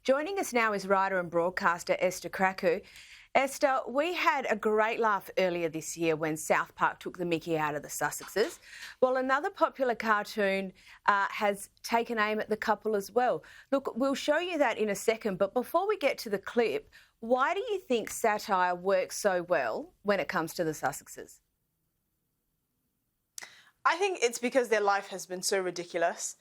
Joining us now is writer and broadcaster Esther Krakue. Esther, we had a great laugh earlier this year when South Park took the mickey out of the Sussexes. Well, another popular cartoon has taken aim at the couple as well. Look, we'll show you that in a second, but before we get to the clip, why do you think satire works so well when it comes to the Sussexes? I think it's because their life has been so ridiculous.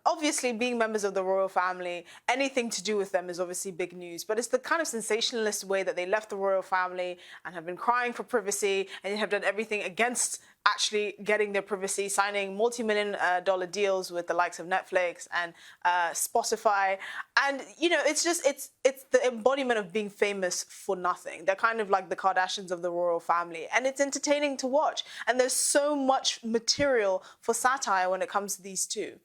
Obviously, being members of the royal family, anything to do with them is obviously big news, but it's the kind of sensationalist way that they left the royal family and have been crying for privacy and have done everything against actually getting their privacy, signing multi-million dollar deals with the likes of Netflix and Spotify. And, you know, it's the embodiment of being famous for nothing. They're kind of like the Kardashians of the royal family, and it's entertaining to watch. And there's so much material for satire when it comes to these two.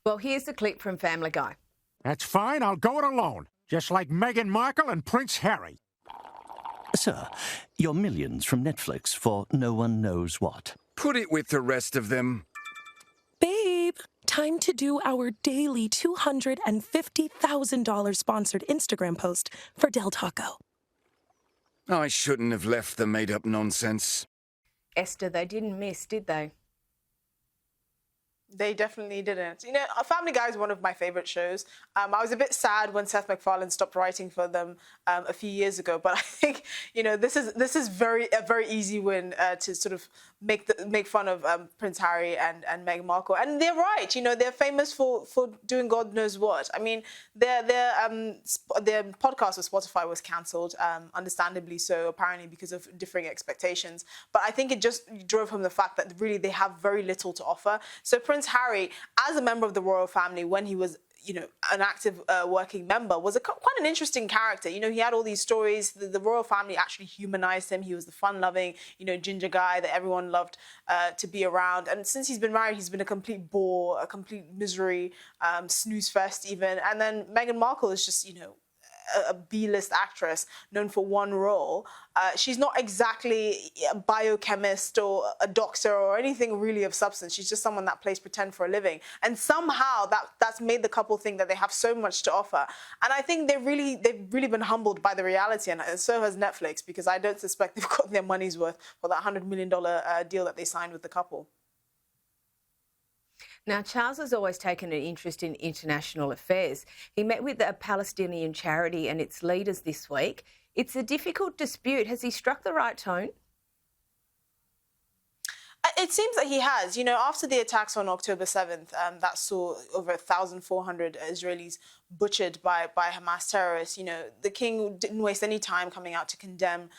Well, here's the clip from Family Guy. That's fine, I'll go it alone, just like Meghan Markle and Prince Harry. Sir, your millions from Netflix for no one knows what. Put it with the rest of them. Babe, time to do our daily $250,000 sponsored Instagram post for Del Taco. I shouldn't have left the made-up nonsense. Esther, they didn't miss, did they? They definitely didn't. You know, Family Guy is one of my favorite shows. I was a bit sad when Seth MacFarlane stopped writing for them a few years ago, but I think, you know, this is a very easy win to sort of make fun of Prince Harry and Meghan Markle. And they're right. You know, they're famous for doing God knows what. I mean, their podcast with Spotify was cancelled, understandably so, apparently because of differing expectations. But I think it just drove home the fact that really they have very little to offer. So Prince Harry, as a member of the royal family, when he was, you know, an active working member, was quite an interesting character. You know, he had all these stories. The royal family actually humanized him. He was the fun-loving, you know, ginger guy that everyone loved to be around. And since he's been married, he's been a complete bore, a complete misery, snooze fest even. And then Meghan Markle is just, you know, a B-list actress known for one role. She's not exactly a biochemist or a doctor or anything really of substance. She's just someone that plays pretend for a living. And somehow that's made the couple think that they have so much to offer. And I think they've really been humbled by the reality, and so has Netflix, because I don't suspect they've got their money's worth for that $100 million deal that they signed with the couple. Now, Charles has always taken an interest in international affairs. He met with a Palestinian charity and its leaders this week. It's a difficult dispute. Has he struck the right tone? It seems that he has. You know, after the attacks on October 7th, that saw over 1,400 Israelis butchered by Hamas terrorists, you know, the king didn't waste any time coming out to condemn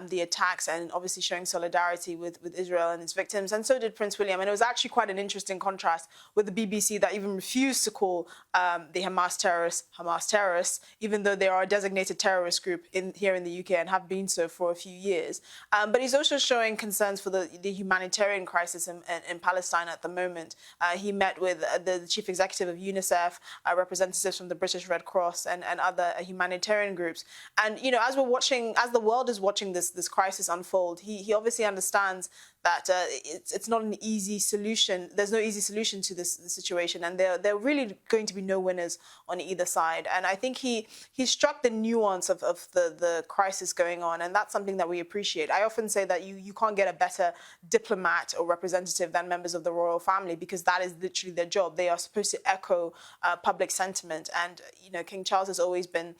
the attacks and obviously showing solidarity with Israel and its victims, and so did Prince William. And it was actually quite an interesting contrast with the BBC that even refused to call the Hamas terrorists, even though they are a designated terrorist group here in the UK and have been so for a few years. But he's also showing concerns for the humanitarian crisis in Palestine at the moment. He met with the chief executive of UNICEF, representatives from the British Red Cross and other humanitarian groups. And, you know, as the world is watching this crisis unfold, he obviously understands that it's not an easy solution. There's no easy solution to this situation, and there are really going to be no winners on either side. And I think he struck the nuance of the crisis going on, and that's something that we appreciate. I often say that you can't get a better diplomat or representative than members of the royal family, because that is literally their job. They are supposed to echo public sentiment, and, you know, King Charles has always been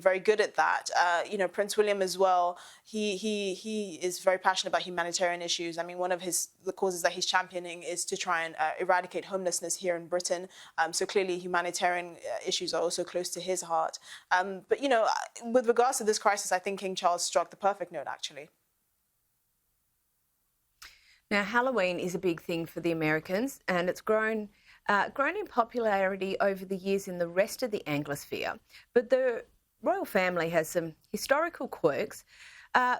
very good at that. You know, Prince William as well, he is very passionate about humanitarian issues. I mean, one of the causes that he's championing is to try and eradicate homelessness here in Britain. So clearly humanitarian issues are also close to his heart. But, you know, with regards to this crisis, I think King Charles struck the perfect note, actually. Now, Halloween is a big thing for the Americans, and it's grown in popularity over the years in the rest of the Anglosphere. But the royal family has some historical quirks,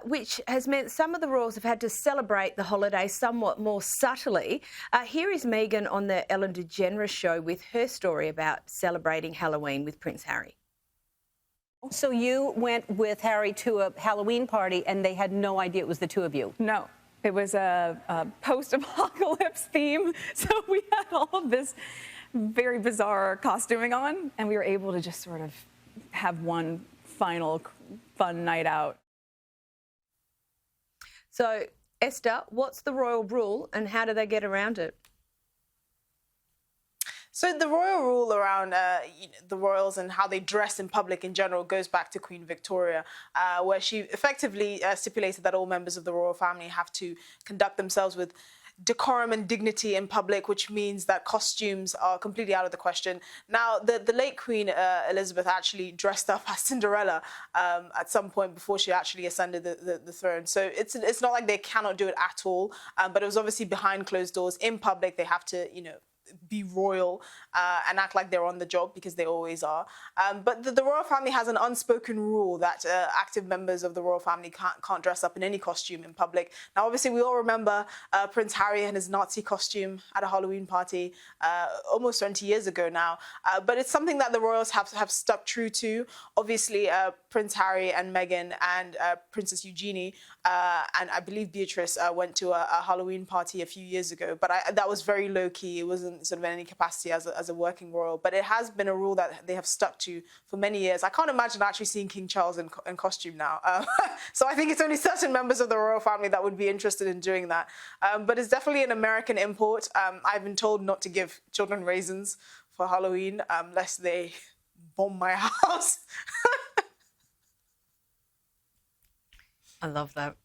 which has meant some of the royals have had to celebrate the holiday somewhat more subtly. Here is Meghan on the Ellen DeGeneres show with her story about celebrating Halloween with Prince Harry. So you went with Harry to a Halloween party and they had no idea it was the two of you? No. It was a post-apocalypse theme, so we had all of this very bizarre costuming on, and we were able to just sort of have one final fun night out. So, Esther, what's the royal rule and how do they get around it? So the royal rule around the royals and how they dress in public in general goes back to Queen Victoria, where she effectively stipulated that all members of the royal family have to conduct themselves with decorum and dignity in public, which means that costumes are completely out of the question. Now, the late Queen Elizabeth actually dressed up as Cinderella at some point before she actually ascended the throne. So it's not like they cannot do it at all, but it was obviously behind closed doors. In public, they have to, be royal and act like they're on the job, because they always are. But the royal family has an unspoken rule that active members of the royal family can't dress up in any costume in public. Now, obviously, we all remember Prince Harry and his Nazi costume at a Halloween party almost 20 years ago now. But it's something that the royals have stuck true to. Obviously, Prince Harry and Meghan and Princess Eugenie and I believe Beatrice went to a Halloween party a few years ago, but that was very low-key. It wasn't sort of in any capacity as a working royal, but it has been a rule that they have stuck to for many years. I can't imagine actually seeing King Charles in costume now. So I think it's only certain members of the royal family that would be interested in doing that. But it's definitely an American import. I've been told not to give children raisins for Halloween, lest they bomb my house. I love that.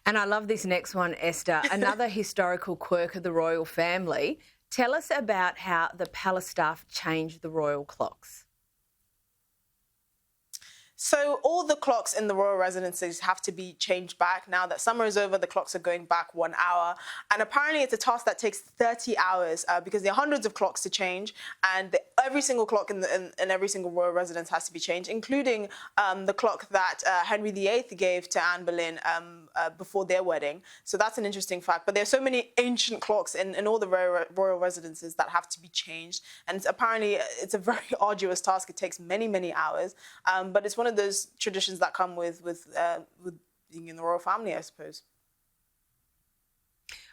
And I love this next one, Esther. Another historical quirk of the royal family. Tell us about how the palace staff changed the royal clocks. So all the clocks in the royal residences have to be changed back. Now that summer is over, the clocks are going back 1 hour. And apparently it's a task that takes 30 hours because there are hundreds of clocks to change. And every single clock in every single royal residence has to be changed, including the clock that Henry VIII gave to Anne Boleyn before their wedding. So that's an interesting fact. But there are so many ancient clocks in all the royal residences that have to be changed. And apparently it's a very arduous task. It takes many, many hours. But it's one of those traditions that come with being in the royal family, I suppose.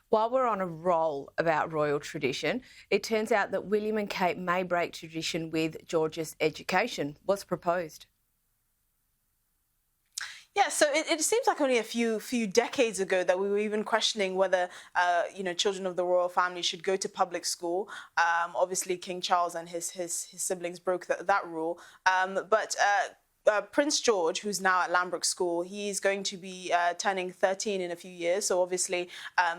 While we're on a roll about royal tradition, it turns out that William and Kate may break tradition with George's education. What's proposed? Yeah, so it seems like only a few decades ago that we were even questioning whether children of the royal family should go to public school. Obviously, King Charles and his siblings broke that rule, but Prince George, who's now at Lambrook School, he's going to be turning 13 in a few years. So obviously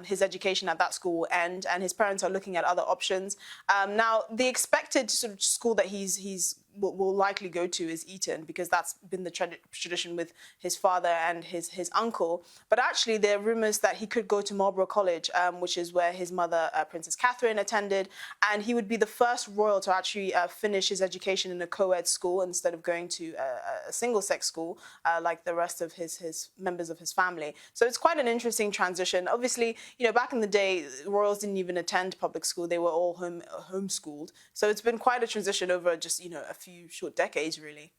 his education at that school will end, and his parents are looking at other options. Now, the expected sort of school that he's will likely go to is Eton, because that's been the tradition with his father and his uncle. But actually, there are rumours that he could go to Marlborough College, which is where his mother, Princess Catherine, attended. And he would be the first royal to actually finish his education in a co-ed school instead of going to a single-sex school like the rest of his members of his family. So it's quite an interesting transition. Obviously, back in the day, royals didn't even attend public school. They were all homeschooled. So it's been quite a transition over just, a few short decades, really.